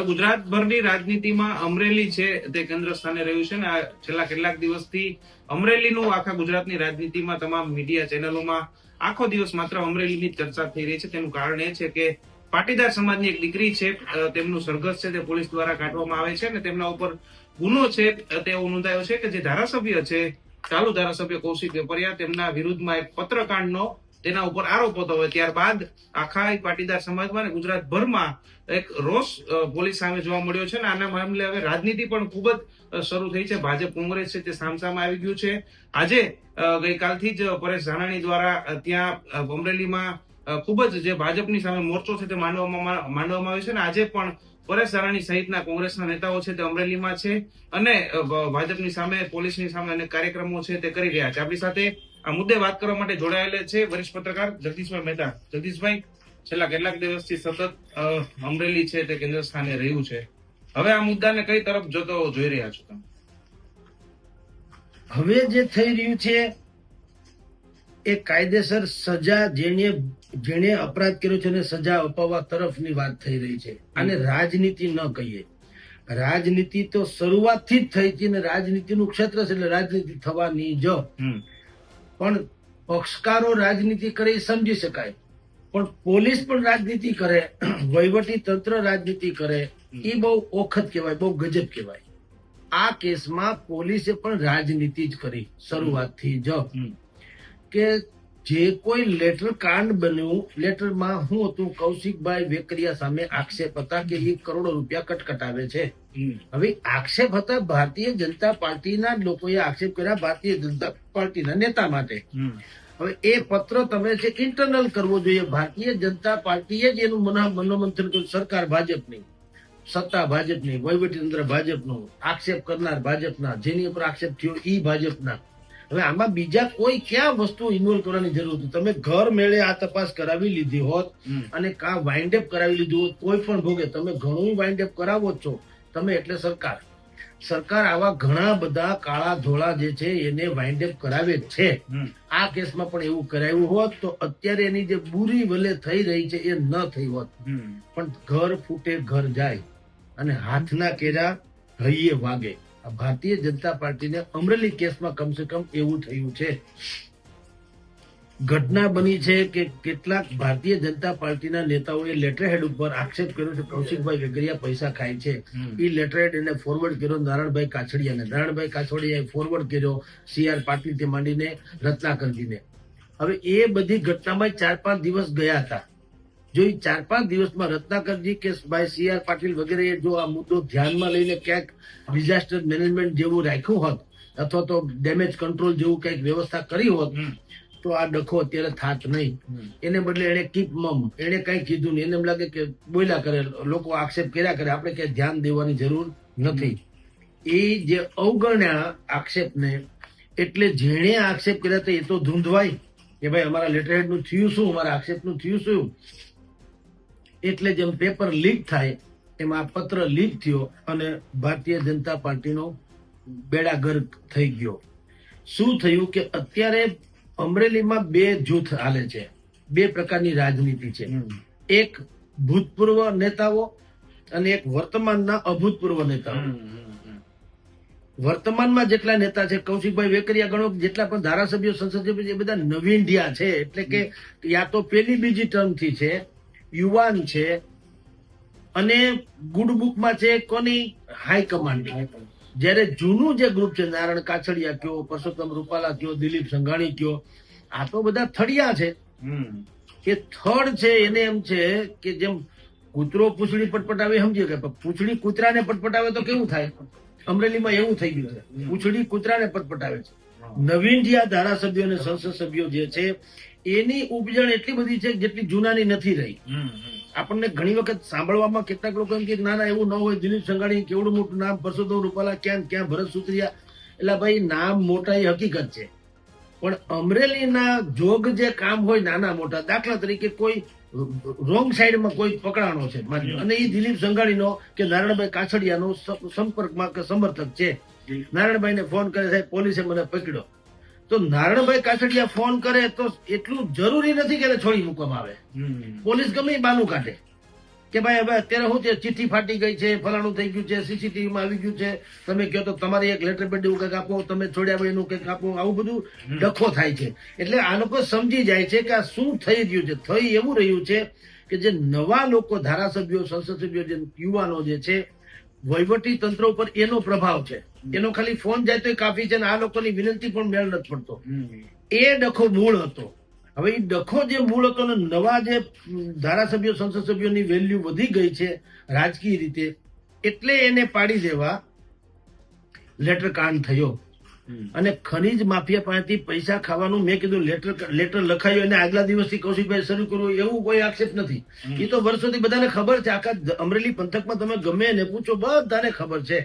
ગુજરાતભરની રાજનીતિમાં અમરેલી છે તે કેન્દ્ર સ્થાને રહ્યું છે ને આ છેલ્લા કેટલાક દિવસથી અમરેલીનું આખા ગુજરાતની રાજનીતિમાં તમામ મીડિયા ચેનલોમાં આખો દિવસ માત્ર અમરેલીની ચર્ચા થઈ રહી છે. તેનું કારણ એ છે કે પાટીદાર સમાજની એક દીકરી છે, તેમનું સરઘસ છે તે પોલીસ દ્વારા કાઢવામાં આવે છે અને તેમના ઉપર ગુનો છે તેવો નોંધાયો છે કે જે ધારાસભ્ય છે, ચાલુ ધારાસભ્ય કૌશિક વેપરિયા, તેમના વિરુદ્ધમાં એક પત્રકાંડનો તેના ઉપર આરોપ હતો. હવે ત્યારબાદ આખા પાટીદાર સમાજમાં અને ગુજરાતભરમાં એક રોષ પોલીસ સામે જોવા મળ્યો છે અને આના મામલે હવે રાજનીતિ પણ ખૂબ જ શરૂ થઈ છે. ભાજપ કોંગ્રેસ છે તે સામસામે આવી ગયું છે. આજે ગઈકાલથી જ પરેશ ધાનાણી દ્વારા ત્યાં અમરેલીમાં ખૂબ જ જે ભાજપની સામે મોરચો છે તે માંડવામાં આવ્યો છે અને આજે પણ પરેશ ધાનાણી સહિતના કોંગ્રેસના નેતાઓ છે તે અમરેલીમાં છે અને ભાજપની સામે, પોલીસની સામે અનેક કાર્યક્રમો છે તે કરી રહ્યા છે. આપણી સાથે આ મુદ્દે વાત કરવા માટે જોડાયેલા છે વરિષ્ઠ પત્રકાર જગદીશભાઈ મહેતા. જગદીશભાઈ, છેલ્લા કેટલાક દિવસથી સતત અમરેલી છે તે કેન્દ્ર સ્થાને રહ્યું છે. હવે આ મુદ્દાને કઈ તરફ જતો જોઈ રહ્યા છો તમે? હવે જે થઈ રહ્યું છે એ કાયદેસર સજા જેણે અપરાધ કર્યો છે એને સજા અપાવવા તરફની વાત થઈ રહી છે. અને રાજનીતિ ન કહીએ, રાજનીતિ તો શરૂઆતથી જ થઈ છે ને રાજનીતિનું ક્ષેત્ર છે એટલે રાજનીતિ થવાની જ. પણ પક્ષકારો રાજનીતિ કરે એ સમજી શકાય, પણ પોલીસ પણ રાજનીતિ કરે, વહીવટી તંત્ર રાજનીતિ કરે એ બહુ ઓખત કહેવાય, બહુ ગજબ કહેવાય. આ કેસમાં પોલીસે પણ રાજનીતિ જ કરી શરૂઆતથી જ. કે જે કોઈ લેટર કાંડ બન્યું, લેટરમાં શું હતું, કૌશિકભાઈ વેકરિયા સામે આક્ષેપ હતા કે 1 કરોડ રૂપિયા કટકટાવે છે. હવે આક્ષેપ હતા ભારતીય જનતા પાર્ટીના લોકોએ આક્ષેપ કર્યા ભારતીય જનતા પાર્ટીના નેતા માટે. હવે એ પત્ર તમે છે ઇન્ટરનલ કરવો જોઈએ. ભારતીય જનતા પાર્ટીએ જ એનું મનોમંથન કર્યું. સરકાર ભાજપની, સત્તા ભાજપની, વહીવટીતંત્ર ભાજપનું, આક્ષેપ કરનાર ભાજપના, જેની ઉપર આક્ષેપ થયો ઈ ભાજપના. હવે આમાં બીજા કોઈ ક્યાં વસ્તુ ઇન્વોલ્વ કરવાની જરૂર હતી? તમે ઘર મેળે આ તપાસ કરાવી લીધી હોત અને કા વાઇન્ડ અપ કરાવી લીધું હોત, કોઈ પણ ભોગે તમે ઘણું વાઇન્ડ અપ કરાવો છો તમે, એટલે સરકાર આવા ઘણા બધા કાળા ધોળા જે છે એને વાઇન્ડ અપ કરાવે જ છે. આ કેસમાં પણ એવું કરાવ્યું હોત તો અત્યારે એની જે બુરી વલે થઈ રહી છે એ ન થઈ હોત. પણ ઘર ફૂટે ઘર જાય અને હાથના કેરા હૈયે વાગે. ભારતીય જનતા પાર્ટીને અમરેલી કેસમાં કમસે કમ એવું થયું છે. ઘટના બની છે કે કેટલાક ભારતીય જનતા પાર્ટીના નેતાઓએ લેટરહેડ ઉપર આક્ષેપ કર્યો છે કૌશિકભાઈ વેકરિયા પૈસા ખાય છે. એ લેટરહેડ એને ફોરવર્ડ કર્યો નારાયણભાઈ કાછડિયાને. નારાયણભાઈ કાછડિયાએ ફોરવર્ડ કર્યો CR પાટીલથી માંડીને રત્નાકરજીને. હવે એ બધી ઘટનામાં 4-5 દિવસ ગયા હતા. જો એ 4-5 દિવસમાં રત્નાકરજી કે ભાઈ CR પાટીલ વગેરે જો આ મુદ્દો ધ્યાનમાં લઈને ક્યાંક ડિઝાસ્ટર મેનેજમેન્ટ જેવું રાખ્યું હોત અથવા તો ડેમેજ કંટ્રોલ જેવું કંઈક વ્યવસ્થા કરી હોત તો આ ડખો અત્યારે થાત નહીં. એને બદલે એને કીપ મમ, એને કઈ કીધું નહીં. એને એમ લાગે કે બોલ્યા કરે, લોકો આક્ષેપ કર્યા કરે, આપણે ક્યાંય ધ્યાન દેવાની જરૂર નથી. એ જે અવગણ્યા આક્ષેપને, એટલે જેણે આક્ષેપ કર્યા હતા એ તો ધૂંધવાય કે ભાઈ અમારા લેટરહેડનું થયું શું, અમારા આક્ષેપનું થયું શું. એટલે જેમ પેપર લીક થાય એમ આ પત્ર લીક થયો અને ભારતીય જનતા પાર્ટીનો બેડાગર્ક થઈ ગયો. શું થયું કે અત્યારે અમરેલીમાં 2 જૂથ હાલે છે, 2 પ્રકારની રાજનીતિ છે. એક ભૂતપૂર્વ નેતાઓ અને એક વર્તમાનના અભૂતપૂર્વ નેતાઓ. વર્તમાનમાં જેટલા નેતા છે, કૌશિકભાઈ વેકરિયા ગણો, જેટલા પણ ધારાસભ્યો, સંસદ સભ્યો, એ બધા નવીનડિયા છે. એટલે કે યા તો પેલી બીજી ટર્મથી છે, યુવાન છે અને ગુડ બુકમાં છે કોની હાઈકમાન્ડ. જયારે જૂનું જે ગ્રુપ છે, નારાયણ કાછડિયા કયો, પરસોત્તમ રૂપાલા કયો, દિલીપ સંઘાણી કયો, આ તો બધા થડિયા છે. એ થડ છે એને એમ છે કે જેમ કૂતરો પૂંછડી પટપટાવે, સમજીએ કે પૂંછડી કૂતરાને પટપટાવે તો કેવું થાય? અમરેલીમાં એવું થઈ ગયું છે, પૂંછડી કૂતરાને પટપટાવે છે. નવીન જે આ ધારાસભ્યો અને સંસદ સભ્યો જે છે એની ઉપજણ એટલી બધી છે જેટલી જૂનાની નથી રહી. આપણને ઘણી વખત સાંભળવામાં કેટલાક લોકો એમ કે ના ના એવું ન હોય, દિલીપ સંઘાણી કેવડું મોટું નામ, પરસોત્તમ રૂપાલા ક્યાં ભરત સુત્રિયા, એટલે ભાઈ નામ મોટા એ હકીકત છે. પણ અમરેલીના જોગ જે કામ હોય નાના મોટા, દાખલા તરીકે કોઈ રોંગ સાઈડમાં કોઈ પકડાણો છે અને એ દિલીપ સંઘાણીનો કે નારાયણભાઈ કાછડિયાનો સંપર્કમાં કે સમર્થક છે, નારાયણભાઈને ફોન કરે સાહેબ પોલીસે મને પકડ્યો, તો નારાયણભાઈ કાછડિયા ફોન કરે તો એટલું જરૂરી નથી કે છોડી મૂકવામાં આવે. પોલીસ ગમે બાનું કાઢે, કે ભાઈ હવે અત્યારે શું છે, ચિઠ્ઠી ફાટી ગઈ છે, ફલાણું થઈ ગયું છે, સીસીટીવી માં આવી ગયું છે, તમે કહો તો તમારી એક લેટર પેડ એવું કંઈક આપો, તમે છોડ્યા હોય એનું કંઈક આપો, આવું બધું ડખો થાય છે. એટલે આ લોકો સમજી જાય છે કે આ શું થઈ રહ્યું છે. થઈ એવું રહ્યું છે કે જે નવા લોકો ધારાસભ્યો, સંસદ સભ્યો, જે યુવાનો જે છે, વહીવટી તંત્ર ઉપર એનો પ્રભાવ છે. એનો ખાલી ફોન જાય તો કાફી છે, ને આ લોકોની વિનંતી પણ મેળ નથી પડતો. એ ડખો મૂળ હતો. હવે એ ડખો જે મૂળ હતો ને નવા જે ધારાસભ્યો, સંસદ સભ્યોની વેલ્યુ વધી ગઈ છે રાજકીય રીતે, એટલે એને પાડી દેવા લેટર કાંડ થયો. અને ખનીજ માફિયા પાસેથી પૈસા ખાવાનું મેં કીધું લેટર લખાયું અને આગલા દિવસથી કૌશિકભાઈ શરૂ કર્યું એવું કોઈ આક્ષેપ નથી. એ તો વર્ષોથી બધાને ખબર છે. આખા અમરેલી પંથકમાં તમે ગમે એને પૂછો, બધાને ખબર છે.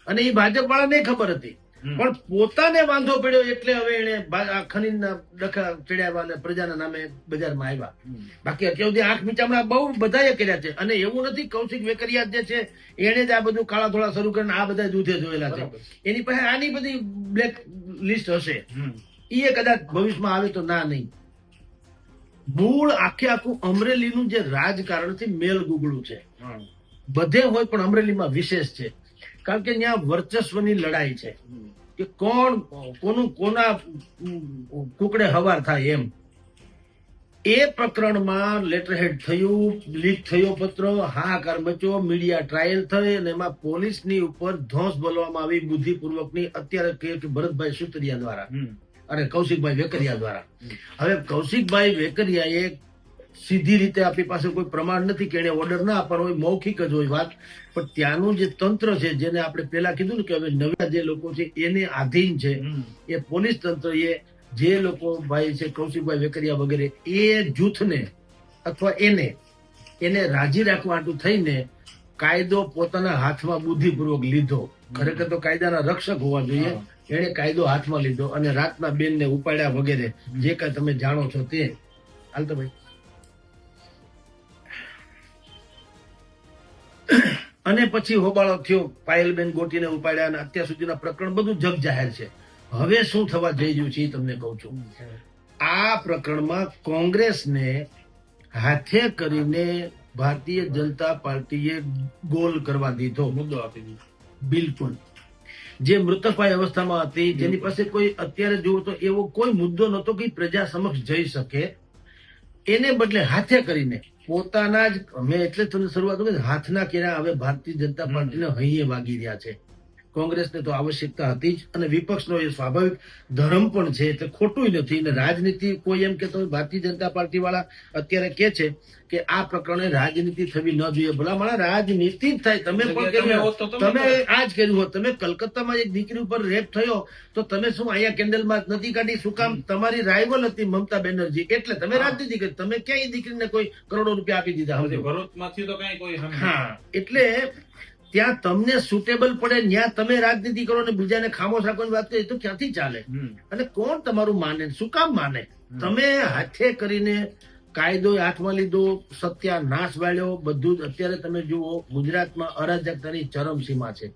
અને એ ભાજપ વાળાને ખબર હતી, પણ પોતાને વાંધો પડ્યો એટલે હવે એને ખનીજના ડખા ચડ્યા અને પ્રજાના નામે બજારમાં આવ્યા. બાકી અત્યાર સુધી આંખ મીચામણા બહુ બધાએ કર્યા છે. અને એવું નથી કૌશિક વેકરિયા જે છે એને જ આ બધું કાળા ધોળા શરૂ કરીને આ બધા દૂધે જોયેલા છે. એની પાસે આની બધી બ્લેક લિસ્ટ હશે. એ કદાચ ભવિષ્યમાં આવે તો ના નહીં. મૂળ આખે આખું અમરેલીનું જે રાજકારણ છે મેલ ગુગળું છે. બધે હોય પણ અમરેલીમાં વિશેષ છે. કારણ કે ત્યાં વર્ચસ્વની લડાઈ છે કે કોના કુકડે હવાર થાય એમ. એ પ્રકરણમાં લેટરહેડ થયું, લીક થયો પત્ર, હાહાકાર મચ્યો, મીડિયા ટ્રાયલ થઈ અને એમાં પોલીસની ઉપર ધોંસ બોલવામાં આવી બુદ્ધિપૂર્વકની. અત્યારે કહે કે ભરતભાઈ સુતરિયા દ્વારા અને કૌશિકભાઈ વેકરિયા દ્વારા. હવે કૌશિકભાઈ વેકરિયાએ સીધી રીતે આપણી પાસે કોઈ પ્રમાણ નથી કે એને ઓર્ડર ના આપવાનો હોય, મૌખિક જ હોય વાત. પણ ત્યાંનું જે તંત્ર છે, જેને આપણે પેલા કીધું ને કે હવે નવા જે લોકો છે એને આધીન છે, એ પોલીસ તંત્ર, એ જે લોકો ભાઈ છે કૌશિકભાઈ વેકરિયા વગેરે, એ જૂથને અથવા એને રાજી રાખવા હાટુ થઈને કાયદો પોતાના હાથમાં બુદ્ધિપૂર્વક લીધો. ખરેખર તો કાયદાના રક્ષક હોવા જોઈએ. એને કાયદો હાથમાં લીધો અને રાતના બેનને ઉપાડ્યા વગેરે જે કઈ તમે જાણો છો તે. હાલ તો ભાઈ. અને પછી હોબાળો થયો, પાયલબેન ગોટીને ઉપાડ્યા અને અત્યાર સુધીના પ્રકરણ બધું જગ જાહેર છે. હવે શું થવા જઈ રહ્યું છે એ તમને કહું છું. આ પ્રકરણમાં કોંગ્રેસને હાથે કરીને ભારતીય જનતા પાર્ટીએ ગોલ કરવા દીધો, મુદ્દો આપી દીધો. બિલકુલ. જે મૃતપાય અવસ્થામાં હતી, જેની પાસે કોઈ અત્યારે જુઓ તો એવો કોઈ મુદ્દો નહોતો કે પ્રજા સમક્ષ જઈ શકે, એને બદલે હાથે કરીને પોતાના જ, મેં એટલે તમને શરૂઆત કરી, હાથના કેરા હવે ભારતીય જનતા પાર્ટીને હૈયે વાગી રહ્યા છે. કોંગ્રેસને તો આવશ્યકતા હતી જ, અને વિપક્ષનો એ સ્વાભાવિક ધર્મ પણ છે, એટલે ખોટું નથી. અને રાજનીતિ કોઈ એમ કેતો હોય, ભારતીય જનતા પાર્ટી વાળા અત્યારે કે છે કે આ પ્રકરણે રાજનીતિ થવી ન જોઈએ. ભલા મારા રાજનીતિ જ થાય. તમે પણ કર્યું, તમે આ જ કર્યું હોત. તમે કલકત્તામાં એક દીકરી ઉપર રેપ થયો તો તમે શું અહીંયા કેન્ડલમાં નથી કાઢી? શું કામ? તમારી રાઇવલ હતી મમતા બેનર્જી, એટલે તમે રાજનીતિ કરી. તમે ક્યાં એ દીકરીને કોઈ કરોડો રૂપિયા આપી દીધા? હા, એટલે ત્યાં તમને સુટેબલ પડે ત્યાં તમે રાજનીતિ કરો ને બીજાને ખામોશ રાખવાની વાત કરી તો ક્યાંથી ચાલે? અને કોણ તમારું માને? શું કામ માને? તમે હાથે કરીને કાયદો હાથમાં લીધો, સત્યાનાશ વાળ્યો, બધું જ. અત્યારે તમે જુઓ ગુજરાતમાં અરાજકતાની ચરમસીમા છે.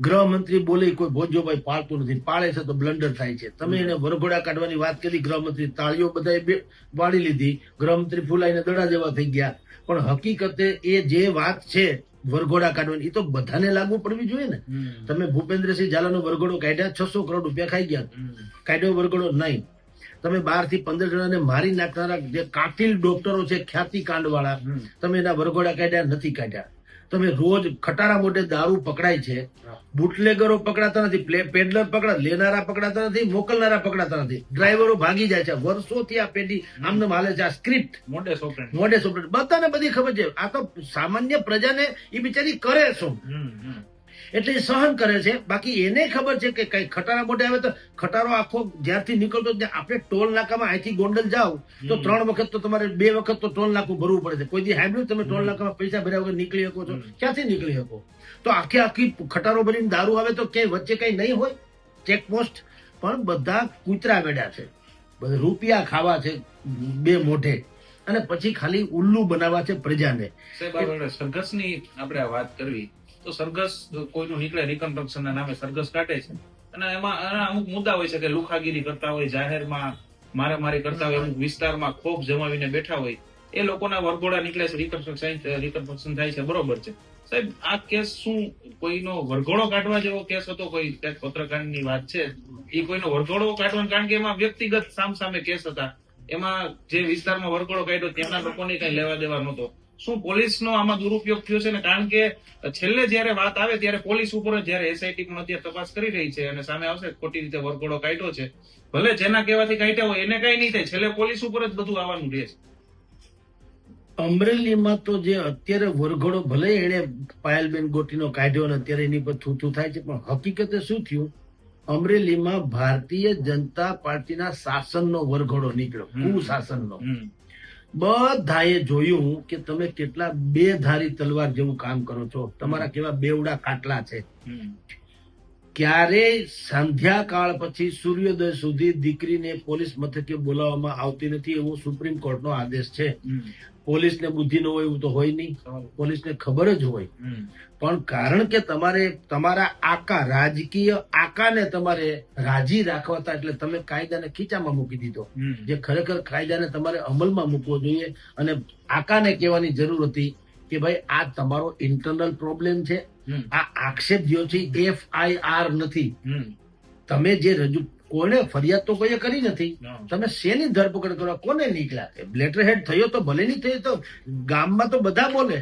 ગૃહમંત્રી બોલે કોઈ ભોજોભાઈ પાળતું નથી, પાળે છે તો બ્લન્ડર થાય છે. તમે એને વરઘોડા કાઢવાની વાત કરી, ગૃહમંત્રી તાળીઓ બધાએ વાળી લીધી, ગૃહમંત્રી ફૂલાઈને દડા જેવા થઈ ગયા. પણ હકીકતે એ જે વાત છે વરઘોડા કાઢવાની, એ તો બધાને લાગુ પડવી જોઈએ ને. તમે ભૂપેન્દ્રસિંહ ઝાલાનો વરઘોડો કાઢ્યા, 600 કરોડ રૂપિયા ખાઈ ગયા. કાઢ્યો વરઘોડો નહીં. તમે 12 થી 15 જણાને મારી નાખનારા જે કાતિલ ડોક્ટરો છે, ખ્યાતિ કાંડ વાળા, તમે એના વરઘોડા કાઢ્યા નથી કાઢ્યા. તમે રોજ ખટારા મોઢે દારૂ પકડાય છે, બુટલેગરો પકડાતા નથી, પેડલર લેનારા પકડાતા નથી, મોકલનારા પકડાતા નથી, ડ્રાઈવરો ભાગી જાય છે. વર્ષોથી આ પેઢી આમને હાલે છે. આ સ્ક્રિપ્ટ મોડે સોપરેટ બધાને બધી ખબર છે. આ તો સામાન્ય પ્રજાને એ બિચારી કરે શું, એટલે સહન કરે છે. બાકી એને ખબર છે કે કઈ ખટારા મોઢે આવે તો ખટારો આખો જ્યારથી નીકળતો આપણે ટોલ નાકામાં અહીંથી ગોંડલ જાઓ તો 3 વખત તો તમારે 2 વખત તો ટોલ નાકું ભરવું પડે છે. કોઈ દી સાંભળ્યું તમે ટોલ નાકામાં પૈસા ભર્યા વગર નીકળી શકો છો? ક્યાંથી નીકળી શકો? તો આખી ખટારો ભરીને દારૂ આવે તો ક્યાંય વચ્ચે કઈ નહીં હોય ચેકપોસ્ટ? પણ બધા કૂતરા વેડ્યા છે, બધા રૂપિયા ખાવા છે 2 મોઢે, અને પછી ખાલી ઉલ્લુ બનાવવા છે પ્રજાને. સરઘસની આપણે વાત કરવી તો સરઘસ કોઈનું નીકળે, રિકન્સ્ટ્રક્શન ના નામે સરઘસ કાઢે છે, અને એમાં અમુક મુદ્દા હોય છે કે લુખાગીરી કરતા હોય, જાહેરમાં મારામારી કરતા હોય, અમુક વિસ્તારમાં ખોફ જમાવીને બેઠા હોય, એ લોકોના વરઘોડા નીકળે છે, રિકન્સ્ટ્રક્શન થાય છે, બરોબર છે. સાહેબ, આ કેસ શું કોઈનો વરઘોડો કાઢવા જેવો કેસ હતો? કોઈ ક્યાંક પત્રકારની વાત છે, એ કોઈનો વરઘોડો કાઢવાનો? કારણ કે એમાં વ્યક્તિગત સામસામે કેસ હતા. એમાં જે વિસ્તારમાં વરઘોડો કાઢ્યો ત્યાંના લોકોને કઈ લેવા દેવા નહોતો. શું પોલીસનો આમાં દુરુપયોગ થયો છે ને? કારણ કે છેલ્લે જયારે વાત આવે ત્યારે પોલીસ ઉપર જ, જયારે એસઆઈટી પણ અત્યારે તપાસ કરી રહી છે અને સામે આવશે ખોટી રીતે વરઘોડો કાઢ્યો છે, ભલે જેના કહેવાથી કાઢ્યા હોય એને કઈ નહીં થાય, છેલ્લે પોલીસ ઉપર જ બધું આવવાનું રહે છે. અમરેલીમાં તો જે અત્યારે વરઘોડો ભલે એને પાયલબેન ગોટીનો કાઢ્યો ને અત્યારે એની પર થૂથું થાય છે, પણ હકીકતે શું થયું, અમરેલીમાં ભારતીય જનતા પાર્ટીના શાસનનો વરઘોડો નીકળ્યો, કુશાસનનો. બધાએ જોયું કે તમે કેટલા બે ધારી તલવાર જેવું કામ કરો છો, તમારા કેવા બેવડા કાટલા છે. ક્યારેય સંધ્યાકાળ પછી સૂર્યોદય સુધી દીકરીને પોલીસ મથકે બોલાવવામાં આવતી નથી, એવો સુપ્રીમ કોર્ટનો આદેશ છે. પોલીસને બુદ્ધિ ન હોય એવું તો હોય નહીં, પોલીસને ખબર જ હોય. પણ કારણ કે તમારે તમારા આકા, રાજકીય આકાને તમારે રાજી રાખવા હતા, એટલે તમે કાયદાને ખીચામાં મૂકી દીધો. જે ખરેખર કાયદાને તમારે અમલમાં મૂકવો જોઈએ અને આકાને કહેવાની જરૂર હતી કે ભાઈ આ તમારો ઇન્ટરનલ પ્રોબ્લેમ છે, આ આક્ષેપ જે છે FIR નથી. તમે જે રજૂ, કોને ફરિયાદ તો કોઈએ કરી નથી, તમે શેની ધરપકડ કરવા, કોને નીકળ્યા? લેટર હેડ થયો તો ભલે નહીં થયો, તો ગામમાં તો બધા બોલે,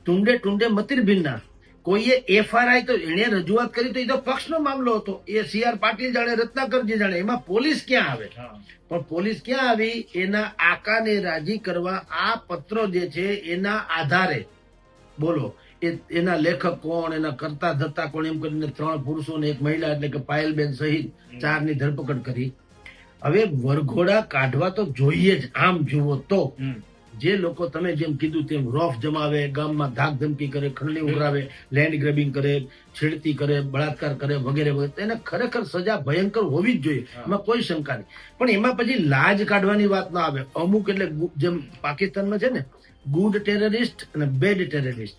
ટુંડે ટુંડે મતીર ભિન્ના. કોઈએ FRI તો એને રજૂઆત કરી તો એ તો પક્ષનો મામલો હતો, એ CR પાટીલ જાણે, રત્નાકરજી જાણે, એમાં પોલીસ ક્યાં આવે? પણ પોલીસ ક્યાં આવી? એના આકાને રાજી કરવા આ પત્રો જે છે એના આધારે, બોલો એના લેખક કોણ, એના કરતા ધત્તા કોણ, એમ કરીને 3 પુરુષો ને 1 મહિલા, એટલે કે પાયલબેન સહિત 4 ની ધરપકડ કરી. હવે વરઘોડા કાઢવા તો જોઈએ જ. આમ જુઓ તો જે લોકો તમે જેમ કીધું તેમ રોફ જમાવે, ગામમાં ધાક ધમકી કરે, ખંડણી ઉઘરાવે, લેન્ડ ગ્રેબિંગ કરે, છેડતી કરે, બળાત્કાર કરે, વગેરે વગેરે, એને ખરેખર સજા ભયંકર હોવી જ જોઈએ, એમાં કોઈ શંકા નહીં. પણ એમાં પછી લાજ કાઢવાની વાત ના આવે. અમુક એટલે જેમ પાકિસ્તાનમાં છે ને ગુડ ટેરરિસ્ટ અને બેડ ટેરરિસ્ટ.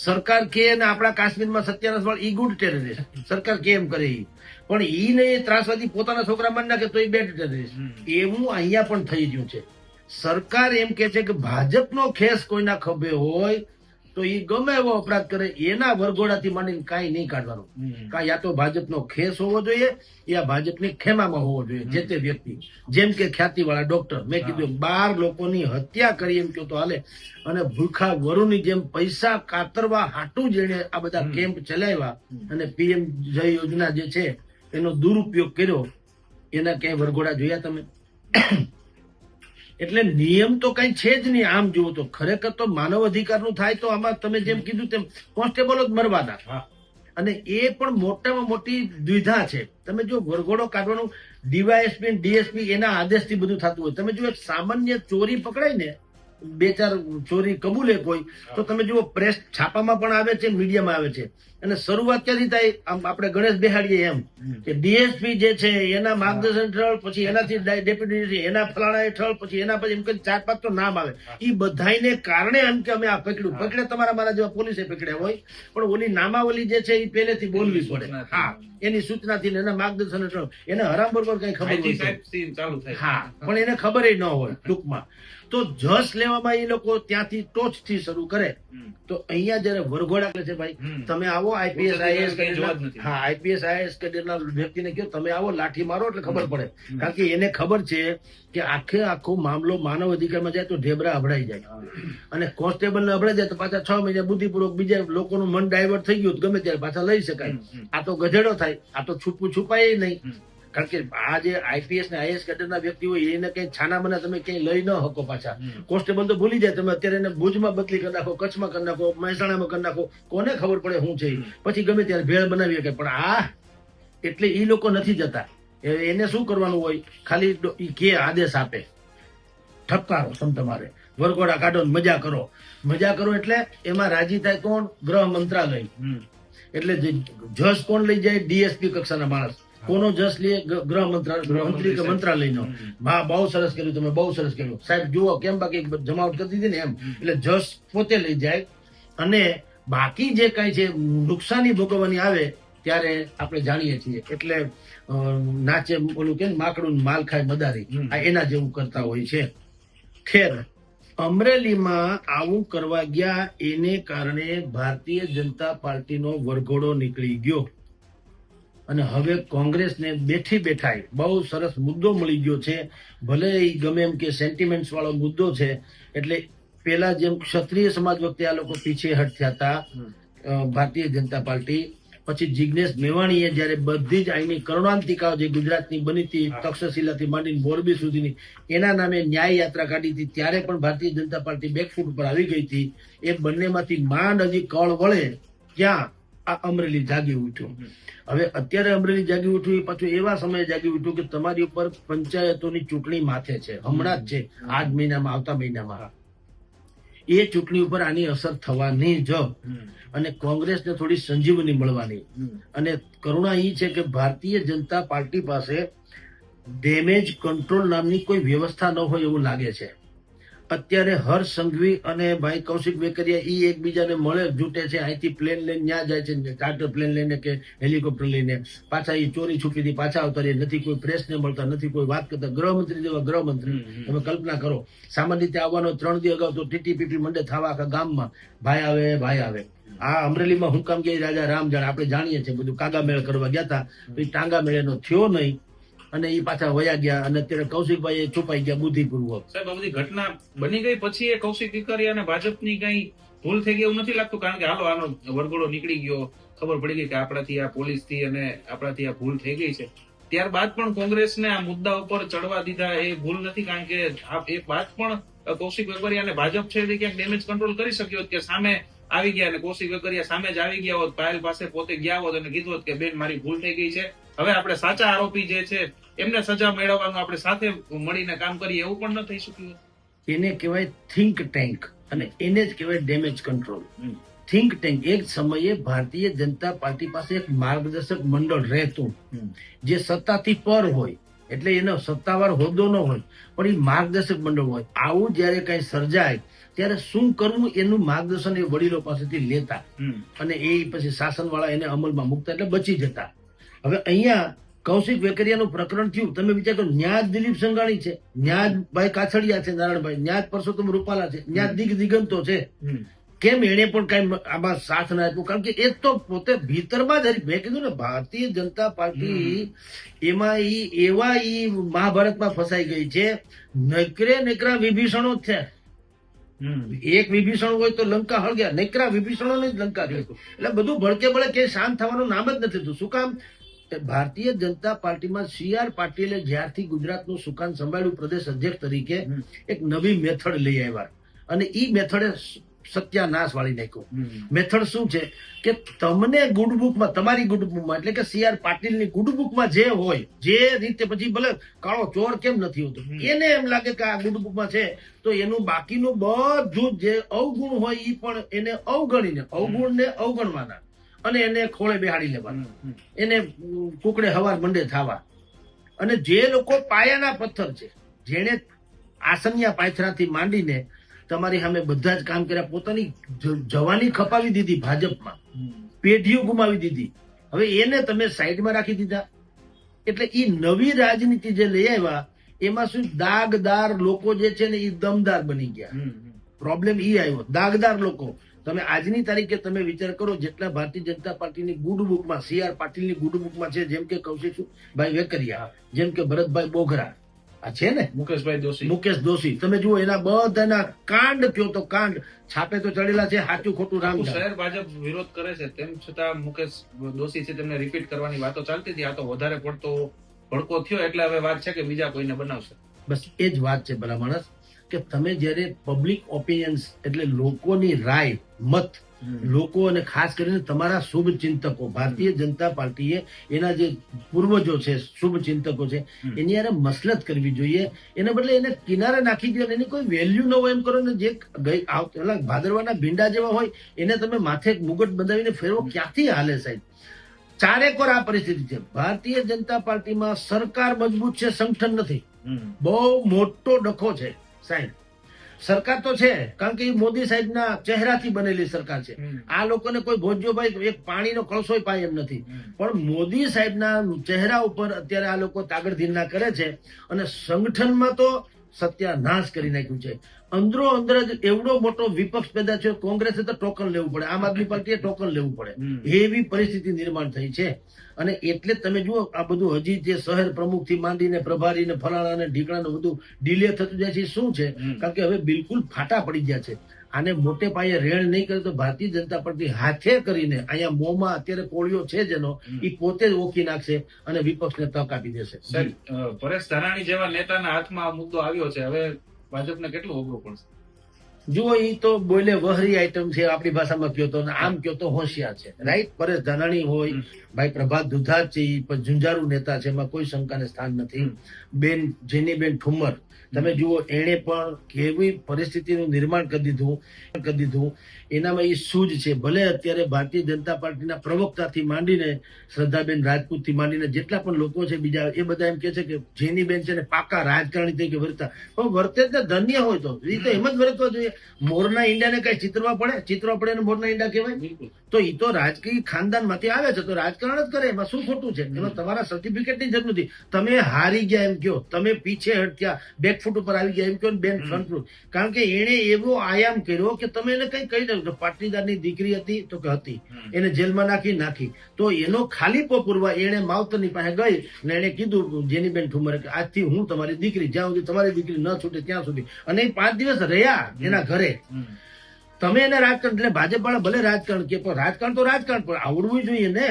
સરકાર કે ને આપણા કાશ્મીરમાં 97 વાળા ઈ ગુડ ટેરરિસ્ટ, સરકાર કેમ કરે ઈ, પણ ઈ ને ત્રાસવાદી પોતાના છોકરા મારી નાખે તો એ બેડ ટેરરિસ્ટ. એવું અહીંયા પણ થઈ ગયું છે. સરકાર એમ કે છે કે ભાજપનો ખેસ કોઈના ખભે હોય તો એ ગમે એવો અપરાધ કરે, એના વરઘોડાથી માંડીને કાંઈ નહીં કાઢવાનું. કાં યા તો ભાજપનો ખેસ હોવો જોઈએ યા ભાજપની ખેમામાં હોવો જોઈએ જે તે વ્યક્તિ. જેમ કે ખ્યાતિવાળા ડોક્ટર, મેં કીધું 12 લોકોની હત્યા કરી એમ કહો તો હાલે, અને ભૂખા વરુની જેમ પૈસા કાતરવા હાટું જેણે આ બધા કેમ્પ ચલાવ્યા અને PM જય યોજના જે છે એનો દુરુપયોગ કર્યો, એના ક્યાંય વરઘોડા જોયા તમે? એટલે નિયમ તો કઈ છે જ નહીં. આમ જુઓ તો ખરેખર તો માનવ અધિકારનું થાય તો આમાં તમે જેમ કીધું તેમ કોન્સ્ટેબલો જ મરવાના, અને એ પણ મોટામાં મોટી દ્વિધા છે. તમે જો વરઘોડો કાઢવાનું DYSP DSP એના આદેશથી બધું થતું હોય. તમે જો એક સામાન્ય ચોરી પકડાય ને, 2-4 ચોરી કબૂલે કોઈ, તો તમે જુઓ પ્રેસ છાપામાં પણ આવે છે, મીડિયામાં આવે છે. અને શરૂઆત ક્યાંથી થાય? આમ આપણે ગણેશ બેહાડીએ એમ કે DSP જે છે એના માર્ગદર્શન હેઠળ, પછી એનાથી ડેપ્યુટી, એના ફલાણા હેઠળ, પછી એના પછી એમ કરી 4-5 તો નામ આવે. એ બધાને કારણે એમ કે અમે આ પકડ્યું. પકડે તમારા મારા જેવા પોલીસે પકડ્યા હોય, પણ ઓલી નામાવલી જે છે એ પહેલેથી બોલવી પડે. હા, એની સૂચનાથી, એના માર્ગદર્શન હેઠળ, એને હરામ બરોબર કઈ ખબર હોય. હા, પણ એને ખબર ન હોય ટૂંકમાં. તો જસ લેવામાં એ લોકો ત્યાંથી ટોચથી શરૂ કરે. તો અહીંયા જયારે વરઘોડા કરે છે, ભાઈ તમે આવો IPS IAS કેડરના વ્યક્તિને કહો તમે આવો, લાઠી મારો એટલે ખબર પડે. કારણ કે એને ખબર છે કે આખો મામલો માનવ અધિકારમાં જાય તો ઢેબરા અભડાઈ જાય, અને કોન્સ્ટેબલ ને અભડાઈ જાય તો પાછા 6 મહિના બુદ્ધિપૂર્વક બીજા લોકોનું મન ડાયવર્ટ થઈ ગયું ગમે ત્યારે પાછા લઈ શકાય. આ તો ગધેડો થાય, આ તો છુપાય નહીં. કારણ કે આ જે IPS ને IAS કેડરના વ્યક્તિ હોય એને કઈ છાના બના તમે ક્યાંય લઈ ન શકો. પાછા કોન્સ્ટેબલ તો ભૂલી જાય. તમે અત્યારે એને ભુજમાં બદલી કરી નાખો, કચ્છમાં કરી નાખો, મહેસાણામાં કરી નાખો, કોને ખબર પડે શું છે? પછી ગમે ત્યારે ભેળ બનાવી શકે. પણ આ એટલે ઈ લોકો નથી જતા. એને શું કરવાનું હોય? ખાલી કે આદેશ આપે, ઠપકારો તમ તમારે વરઘોડા કાઢો, મજા કરો. મજા કરો એટલે એમાં રાજી થાય કોણ? ગૃહ મંત્રાલય. એટલે જજ કોણ લઈ જાય? DSP કક્ષાના માણસ. કોનો જસ લે? ગૃહ મંત્રી કે મંત્રાલયનો. હા, બહુ સરસ કર્યું તમે, બહુ સરસ કર્યું સાહેબ, જુઓ કેમ બાકી જમાવટ કરી દીધી ને એમ. એટલે જસ પોતે લઈ જાય, અને બાકી જે કઈ છે નુકસાની ભોગવવાની આવે ત્યારે આપણે જાણીએ છીએ. એટલે નાચે ઓલું કે માકડું માલ ખાય મદારી, આ એના જેવું કરતા હોય છે. ખેર અમરેલીમાં આવું કરવા ગયા એને કારણે ભારતીય જનતા પાર્ટીનો વરઘોડો નીકળી ગયો અને હવે કોંગ્રેસને બેઠી બેઠાય બહુ સરસ મુદ્દો મળી ગયો છે. ભલે એ ગમે એમ કે સેન્ટિમેન્ટ્સ વાળો મુદ્દો છે, એટલે પેલા જેમ ક્ષત્રિય સમાજ વખતે આ લોકો પીછેહટ થયા હતા ભારતીય જનતા પાર્ટી, પછી જિગ્નેશ મેવાણીએ જયારે બધી જ અહીંની કરુણાંતિકાઓ જે ગુજરાતની બની હતી તક્ષશિલાથી માંડીને મોરબી સુધીની એના નામે ન્યાય યાત્રા કાઢી હતી, ત્યારે પણ ભારતીય જનતા પાર્ટી બેકફૂટ ઉપર આવી ગઈ હતી. એ બંનેમાંથી માંડ હજી કળ વળે ત્યાં આ અમરેલી જાગી ઉઠ્યું. હવે અત્યારે અમરેલી જાગી ઉઠ્યું એ પાછું એવા સમયે જાગી ઉઠ્યું કે તમારી ઉપર પંચાયતોની ચૂંટણી માથે છે, હમણાં જ છે, આજ મહિનામાં આવતા મહિનામાં એ ચૂંટણી ઉપર આની અસર થવાની જ, અને કોંગ્રેસને થોડી સંજીવની મળવાની. અને કરુણા એ છે કે ભારતીય જનતા પાર્ટી પાસે ડેમેજ કંટ્રોલ નામની કોઈ વ્યવસ્થા ન હોય એવું લાગે છે. અત્યારે હર્ષ સંઘવી અને ભાઈ કૌશિક વેકરિયા ઈ એકબીજાને મળે જૂટે છે, અહીંથી પ્લેન લઈને ત્યાં જાય છે, ચાર્ટર પ્લેન લઈને કે હેલિકોપ્ટર લઈને, પાછા એ ચોરી છુપીથી પાછા આવતા રહે, નથી કોઈ પ્રેસને મળતા, નથી કોઈ વાત કરતા. ગૃહમંત્રી જેવા ગૃહમંત્રી તમે કલ્પના કરો, સામાન્ય રીતે આવવાનો 3 દિવસ અગાઉ તો ટીટીપીપી મંડે થવા આખા ગામમાં ભાઈ આવે ભાઈ આવે. આ અમરેલીમાં હું કામ કે રાજા રામ જાણે આપણે જાણીએ છીએ બધું, કાગા મેળ કરવા ગયા હતા તો એ ટાંગા મેળ એનો થયો નહીં અને એ પાછા વયા ગયા, અને અત્યારે કૌશિકભાઈ છુપાઈ ગયા બુદ્ધિપૂર્વક. સાહેબ, આ બધી ઘટના બની ગઈ પછી એ કૌશિક વેકરિયા અને ભાજપની કઈ ભૂલ થઈ ગઈ એવું નથી લાગતું? કારણ કે હાલો આનો વરઘોડો નીકળી ગયો, ખબર પડી ગઈ કે આપણાથી આ પોલીસથી અને આપણાથી આ ભૂલ થઈ ગઈ છે, ત્યારબાદ પણ કોંગ્રેસને આ મુદ્દા ઉપર ચડવા દીધા એ ભૂલ નથી? કારણ કે એ બાદ પણ કૌશિક વેકરિયા અને ભાજપ છે તે ક્યાંક ડેમેજ કંટ્રોલ કરી શક્યો કે સામે આવી ગયા, અને કૌશિક વેકરિયા સામે જ આવી ગયા હોત, પાયલ પાસે પોતે ગયા હોત અને કીધું હોત કે બેન મારી ભૂલ થઈ ગઈ છે, હવે આપણે સાચા આરોપી જે છે એમને સજા મેળવવાનું આપણે સાથે મળીને કામ કરીએ, એવું પણ ન થઈ શક્યું? એને કહેવાય થિંક ટેન્ક, અને એને જ કહેવાય ડેમેજ કંટ્રોલ. થિંક ટેન્ક એક સમયે ભારતીય જનતા પાર્ટી પાસે એક માર્ગદર્શક મંડળ રહેતું જે સત્તાથી પર હોય, એટલે એનો સત્તાવાર હોદ્દો ન હોય પણ એ માર્ગદર્શક મંડળ હોય. આવું જયારે કઈ સર્જાય ત્યારે શું કરવું એનું માર્ગદર્શન એ વડીલો પાસેથી લેતા અને એ પછી શાસન વાળા એને અમલમાં મૂકતા, એટલે બચી જતા. હવે અહીંયા કૌશિક વેકરિયાનું પ્રકરણ થયું, તમે વિચાર કરો, ન્યાજ દિલીપ સંઘાણી છે, ન્યાજ ભાઈ કાછડિયા છે, નારાયણભાઈ ન્યાજ પરસોત્તમ રૂપાલા છે, ન્યાજ દિગંતો છે, કેમ એને પણ કઈ આમાં સાથ ના આપ્યું? કારણ કે એ તો પોતે ભીતરમાં જ મેં કીધું ને, ભારતીય જનતા પાર્ટી એમાં એવા મહાભારતમાં ફસાઈ ગઈ છે, નકરા વિભીષણો જ છે. એક વિભીષણ હોય તો લંકા હળગ્યા, નકરા વિભીષણો જ લંકા ગઈ. એટલે બધું ભડકે ભળે કે શાંત થવાનું નામ જ નથી થતું. શું કામ? ભારતીય જનતા પાર્ટીમાં CR પાટીલે જ્યારથી ગુજરાતનું સુકાન સંભાળ્યું પ્રદેશ અધ્યક્ષ તરીકે, એક નવી મેથડ લઈ આવ્યા, અને ઈ મેથડે સત્યાનાશ વાળી નાખ્યો. મેથડ શું છે કે તમને ગુડ બુકમાં, તમારી ગુડ બુકમાં, એટલે કે CR પાટીલની ગુડ બુકમાં જે હોય, જે રીતે પછી ભલે કાળો ચોર કેમ નથી હોતો, એને એમ લાગે કે આ ગુડ બુકમાં છે તો એનું બાકીનું બધું જે અવગુણ હોય એ પણ એને અવગણીને અવગુણને અવગણવાના અને એને ખોળે બેહાડી લેવાના, એને કુકડે હવાર મંડે થવા. અને જે લોકો પાયાના પથ્થર છે, જેને આસનિયા પાયથરાથી માંડીને તમારી સામે બધા જ કામ કર્યા, પોતાની જવાની ખપાવી દીધી ભાજપમાં, પેઢીઓ ગુમાવી દીધી, હવે એને તમે સાઈડમાં રાખી દીધા. એટલે એ નવી રાજનીતિ જે લઈ આવ્યા એમાં શું, દાગદાર લોકો જે છે ને એ દમદાર બની ગયા. પ્રોબ્લેમ એ આવ્યો, દાગદાર લોકો. તમે આજની તારીખે તમે વિચાર કરો, જેટલા ભારતીય જનતા પાર્ટીની ગુડ બુકમાં, CR પાટીલની ગુડ બુકમાં છે, જેમ કે કૌશિકભાઈ વેકરિયા, જેમ કે ભરતભાઈ બોઘરા, આ છે ને મુકેશ દોશી, તમે જુઓ એના બધાના કાંડ કયો તો કાંડ છાપે તો ચડેલા છે, સાચું ખોટું રામ. શહેર ભાજપ વિરોધ કરે છે, તેમ છતાં મુકેશ દોશી છે તેમને રિપીટ કરવાની વાતો ચાલતી હતી. આ તો વધારે પડતો ભડકો થયો એટલે હવે વાત છે કે બીજા કોઈને બનાવશે. બસ એ જ વાત છે ભલા માણસ, કે તમે જયારે પબ્લિક ઓપિનિયન્સ એટલે લોકોની રાય મત, લોકો અને ખાસ કરીને તમારા શુભ ચિંતકો, ભારતીય જનતા પાર્ટીએ એના જે પૂર્વજો છે, શુભ ચિંતકો છે, એની યારે મસલત કરવી જોઈએ. એને બદલે એને કિનારે નાખી દો, એની કોઈ વેલ્યુ ન હોય એમ કરો ને. જે ભાદરવાના ભીંડા જેવા હોય એને તમે માથે મુગટ બંધાવીને ફેરવો, ક્યાંથી હાલે સાહેબ? ચારેકોર આ પરિસ્થિતિ છે. ભારતીય જનતા પાર્ટીમાં સરકાર મજબૂત છે, સંગઠન નથી. બહુ મોટો ડખો છે સાહેબ. સરકાર તો છે કારણ કે એ મોદી સાહેબના ચહેરાથી બનેલી સરકાર છે. આ લોકોને કોઈ ભોજ્યોભાઈ એક પાણીનો કળશોય પાય એમ નથી, પણ મોદી સાહેબના ચહેરા ઉપર અત્યારે આ લોકો તાગડધીરના કરે છે. અને સંગઠનમાં તો સત્યાનાશ કરી નાખ્યું છે. અંદરો અંદર જ એવડો મોટો વિપક્ષ પેદા થયો. કોંગ્રેસે તો ટોકન લેવું પડે, આમ આદમી પાર્ટીએ ટોકન લેવું પડે, એવી પરિસ્થિતિ નિર્માણ થઈ છે. અને એટલે જ તમે જુઓ આ બધું હજી જે શહેર પ્રમુખ થી માંડીને પ્રભારી ને ફલાણા ને ઢીકણા બધું ડિલે થતું જાય છે. શું છે? કારણ કે હવે બિલકુલ ફાટા પડી ગયા છે. આને મોટે પાયે રેણ નહીં કરે તો ભારતીય જનતા પાર્ટી હાથે કરીને અહીંયા મોંમાં અત્યારે કોળિયો છે જેનો એ પોતે જ ઓકી નાખશે અને વિપક્ષને તક આપી દેશે. સાહેબ, પરેશ ધાનાણી જેવા નેતાના હાથમાં આ મુદ્દો આવ્યો છે, હવે ભાજપને કેટલું અઘરું પડશે? જુઓ, ઈ તો બોલે વહરી આઈટમ છે, આપણી ભાષામાં કયો તો આમ કયો તો હોશિયાર છે, રાઈટ. પરેશ ધાનાણી હોય, ભાઈ પ્રભાત દુધાત છે, ઈ પણ ઝુંઝારું નેતા છે, એમાં કોઈ શંકાને સ્થાન નથી. બેન જેનીબેન ઠુમ્મર, તમે જુઓ એણે પણ કેવી પરિસ્થિતિનું નિર્માણ કરી દીધું. એનામાં એ સૂઝ છે. ભલે અત્યારે ભારતીય જનતા પાર્ટીના પ્રવક્તાથી માંડીને શ્રદ્ધાબેન રાજપૂતથી માંડીને જેટલા પણ લોકો છે બીજા, એ બધા એમ કે છે કે જેનીબેન છે ને પાકા રાજકારણી તરીકે વર્તા. પણ વર્તે જ ધન્ય હોય તો એ તો એમ જ વર્તવા જોઈએ. મોરના ઈંડાને કઈ ચિતરવા પડે ને મોરના ઈંડા કહેવાય? તો એ તો રાજકીય ખાનદાન માંથી આવે છે તો રાજકારણ જ કરે, એમાં શું ખોટું છે? એમાં તમારા સર્ટિફિકેટની જરૂર નથી. તમે હારી ગયા એમ કહો, તમે પીછે હટ્યા, બેકફૂટ ઉપર આવી ગયા એમ કહો, બેન ફ્રન્ટ. કારણ કે એને એવો આયામ કર્યો કે તમે એને કઈ કહી દો. પાટીદારની દીકરી હતી તો કે હતી, એને જેલમાં નાખી તો એનો ખાલીપો પૂરવા એને માવતરની પાસે ગઈ ને એને કીધું જેનીબેન ઠુમ્મરે કે આજથી હું તમારી દીકરી, જ્યાં સુધી તમારી દીકરી ન છૂટે ત્યાં સુધી. અને એ 5 દિવસ રહ્યા એના ઘરે. તમે એને રાજકારણ, એટલે ભાજપ વાળા ભલે રાજકારણ કે પણ રાજકારણ તો રાજકારણ પણ આવડવું જોઈએ ને.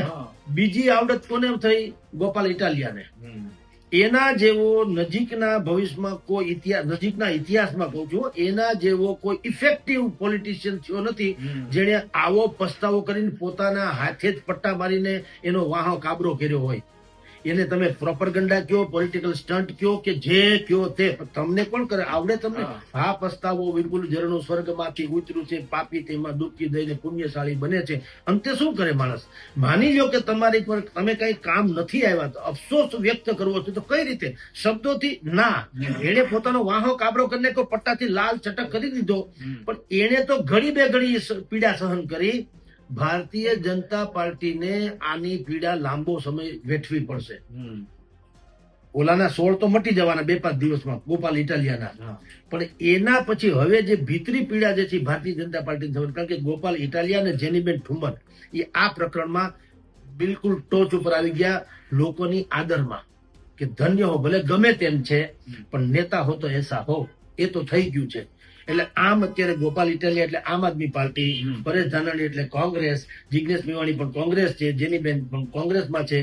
બીજી આવડત કોને થઈ? ગોપાલ ઇટાલિયાને. એના જેવો નજીકના ભવિષ્યમાં કોઈ નજીકના ઇતિહાસમાં કહું છું, એના જેવો કોઈ ઇફેક્ટિવ પોલિટિશિયન થયો નથી જેણે આવો પસ્તાવો કરીને પોતાના હાથે જ પટ્ટા મારીને એનો વાહો કાબરો કર્યો હોય. એને તમે પ્રોપરગંડા કયો, પોલિટિકલ સ્ટન્ટ કયો કે જે કયો તે, તમને કોણ કરે? આવડે તમને? હા, પસ્તાવો બિલકુલ ઝરણું સ્વર્ગમાંથી ઉતર્યું છે, પાપી તેમાં ડૂબકી દઈને પુણ્યશાળી બને છે. અંતે શું કરે માણસ? માની લો કે તમારી પર તમે કઈ કામ નથી આવ્યા તો અફસોસ વ્યક્ત કરવો છે તો કઈ રીતે? શબ્દોથી ના. એને પોતાનો વાહો કાબરો કરીને કોઈ પટ્ટાથી લાલ ચટક કરી દીધો, પણ એને તો ઘડી બે ઘડી પીડા સહન કરી. ભારતીય જનતા પાર્ટીને આની પીડા લાંબો સમય વેઠવી પડશે. ઓલાના 16 તો મટી જવાના 2-5 દિવસમાં, ગોપાલ ઇટાલિયાના. પણ એના પછી હવે જે ભીતરી પીડા જે છે ભારતીય જનતા પાર્ટી થવાની. કારણ કે ગોપાલ ઇટાલિયા અને જેનીબેન ઠુમ્મર એ આ પ્રકરણમાં બિલકુલ ટોચ ઉપર આવી ગયા લોકોની આદરમાં કે ધન્ય હો, ભલે ગમે તેમ છે પણ નેતા હો તો એસા હો. એ તો થઈ ગયું છે. એટલે આમ અત્યારે ગોપાલ ઇટાલિયા એટલે આમ આદમી પાર્ટી, પરેશ ધાનાણી એટલે કોંગ્રેસ, જિગ્નેશ મેવાણી પણ કોંગ્રેસ છે, જેનીબેન પણ કોંગ્રેસમાં છે.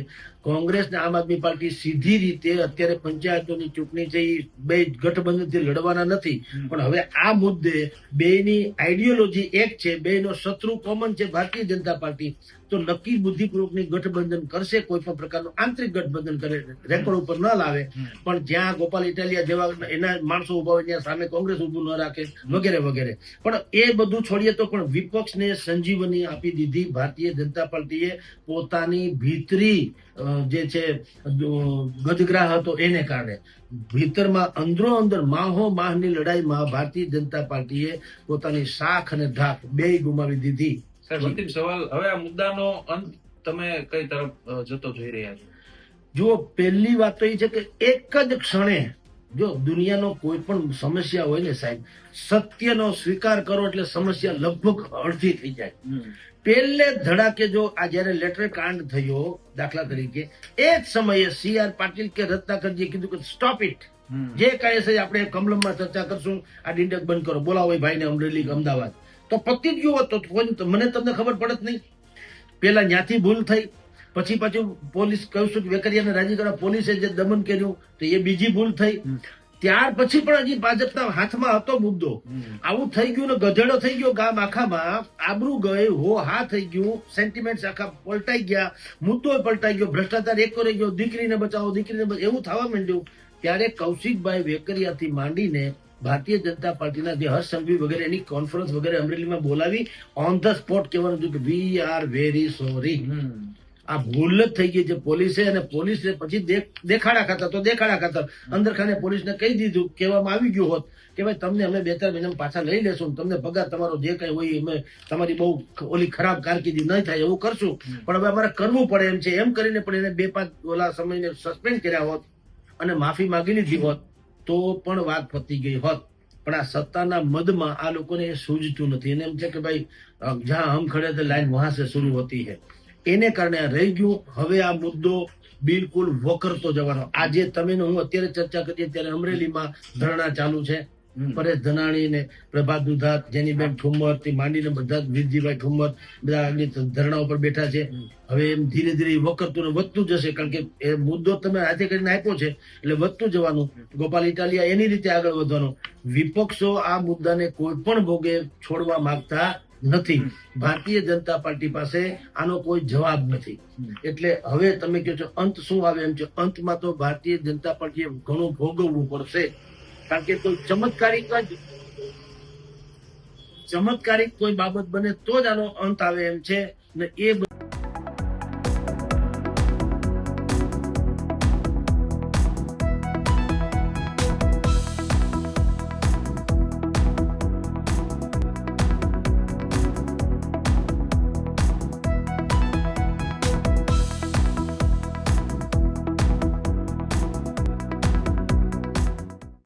કોંગ્રેસ ને આમ આદમી પાર્ટી સીધી રીતે અત્યારે પંચાયતોની ચૂંટણી છે એ બે ગઠબંધનથી લડવાના નથી. પણ હવે આ મુદ્દે બેની આઈડિયોલોજી એક છે, બેનો શત્રુ કોમન છે ભારતીય જનતા પાર્ટી. તો નક્કી બુદ્ધિપૂર્વકની ગઠબંધન કરશે, કોઈ પણ પ્રકારનું આંતરિક ગઠબંધન કરે, રેકોર્ડ ઉપર ન લાવે. પણ જ્યાં ગોપાલ ઇટાલિયા જેવા એના માણસો ઉભા હોય ત્યાં સામે કોંગ્રેસ ઉભું ન રાખે વગેરે વગેરે. પણ એ બધું છોડીએ તો પણ વિપક્ષને સંજીવની આપી દીધી ભારતીય જનતા પાર્ટીએ. પોતાની ભીતરી જે છે ગજગ્રાહ હતો એને કારણે ભીતરમાં અંદરો અંદર માહો માહની લડાઈમાં ભારતીય જનતા પાર્ટીએ પોતાની શાખ અને ધાક બે ગુમાવી દીધી. સાહેબ, અંતિમ સવાલ, હવે આ મુદ્દાનો અંત તમે કઈ તરફ જતો જોઈ રહ્યા છો? જુઓ, પહેલી વાત તો એ છે કે એક જ ક્ષણે જો દુનિયાનો કોઈ પણ સમસ્યા હોય ને સાહેબ, સત્યનો સ્વીકાર કરો એટલે સમસ્યા લગભગ અડધી થઈ જાય. પહેલે ધડાકે જો આ જયારે લેટર કાંડ થયો દાખલા તરીકે, એ જ સમયે CR પાટીલ કે રત્નાકરજીએ કીધું કે સ્ટોપ ઇટ, જે કાંઈ છે આપણે કમલમમાં ચર્ચા કરશું, આ ડિંડક બંધ કરો, બોલાવો એ ભાઈને અમરેલી અમદાવાદ. તો પતિ જ ગયું હોત તો મને તમને ખબર પડત નહીં. પેલા ત્યાંથી ભૂલ થઈ, પછી પાછું પોલીસ કૌશિક વેકરિયાને રાજી કરવા પોલીસે જે દમન કર્યું તો એ બીજી ભૂલ થઈ. ત્યાર પછી પણ હજી ભાજપના હાથમાં હતો મુદ્દો. આવું થઈ ગયું ને ગધેડો થઈ ગયો ગામ આખામાં, આબરૂ ગઈ, હો હા થઈ ગયું, સેન્ટિમેન્ટ આખા પલટાઈ ગયા, મુદ્દો પલટાઈ ગયો, ભ્રષ્ટાચાર એક રહી ગયો, દીકરીને બચાવો એવું થવા માંડ્યું. ત્યારે કૌશિકભાઈ વેકરિયાથી માંડીને ભારતીય જનતા પાર્ટીના જે હર્ષ સંઘવી વગેરે એની કોન્ફરન્સ વગેરે અમરેલીમાં બોલાવી ઓન ધ સ્પોટ કહેવાનું હતું કે વી આર વેરી સોરી. આ ભૂલ જ થઈ ગઈ છે પોલીસે. અને પોલીસે પછી દેખાડા ખાતર અંદરખાને પોલીસને કહી દીધું, કહેવામાં આવી ગયું હોત કે ભાઈ તમને અમે 2-3 મહિનામાં પાછા લઈ લેશું, તમને પગાર તમારો જે કઈ હોય અમે તમારી બહુ ઓલી ખરાબ કારકિર્દી નહીં થાય એવું કરશું, પણ હવે અમારે કરવું પડે એમ છે. એમ કરીને પણ એને 2-5 ઓલા સમયને સસ્પેન્ડ કર્યા હોત અને માફી માંગી લીધી હોત તો પણ વાત પતી ગઈ હોત. પણ આ સત્તાના મદમાં આ લોકોને એ સૂઝતું નથી. એને એમ છે કે ભાઈ જ્યાં હમ ખડે તો લાઈન વહાં સે શરૂ હોતી હૈ. એને કારણે આ રહી ગયું. હવે આ મુદ્દો બિલકુલ વકરતો જવાનો. આજે તમે ને હું અત્યારે ચર્ચા કરીએ ત્યારે અમરેલીમાં ધરણા ચાલુ છે. પરેશ ધનાણી ને પ્રભાત દુધાત, જેનીબેન ઠુમ્મર થી માંડીને બધા જ વીરજીભાઈ ઠુમ્મર બધા આગળ ધરણા ઉપર બેઠા છે. હવે એમ ધીરે ધીરે વકરતું ને વધતું જશે, કારણ કે એ મુદ્દો તમે આજે કરીને આપ્યો છે એટલે વધતું જવાનું. ગોપાલ ઇટાલિયા એની રીતે આગળ વધવાનો. વિપક્ષો આ મુદ્દાને કોઈ પણ ભોગે છોડવા માંગતા નથી. ભારતીય જનતા પાર્ટી પાસે આનો કોઈ જવાબ નથી. એટલે હવે તમે કહો છો અંત શું આવે એમ છે. અંતમાં તો ભારતીય જનતા પાર્ટીએ ઘણું ભોગવવું પડશે, કારણ કે કોઈ ચમત્કારિક કોઈ બાબત બને તો જ આનો અંત આવે એમ છે. ને એ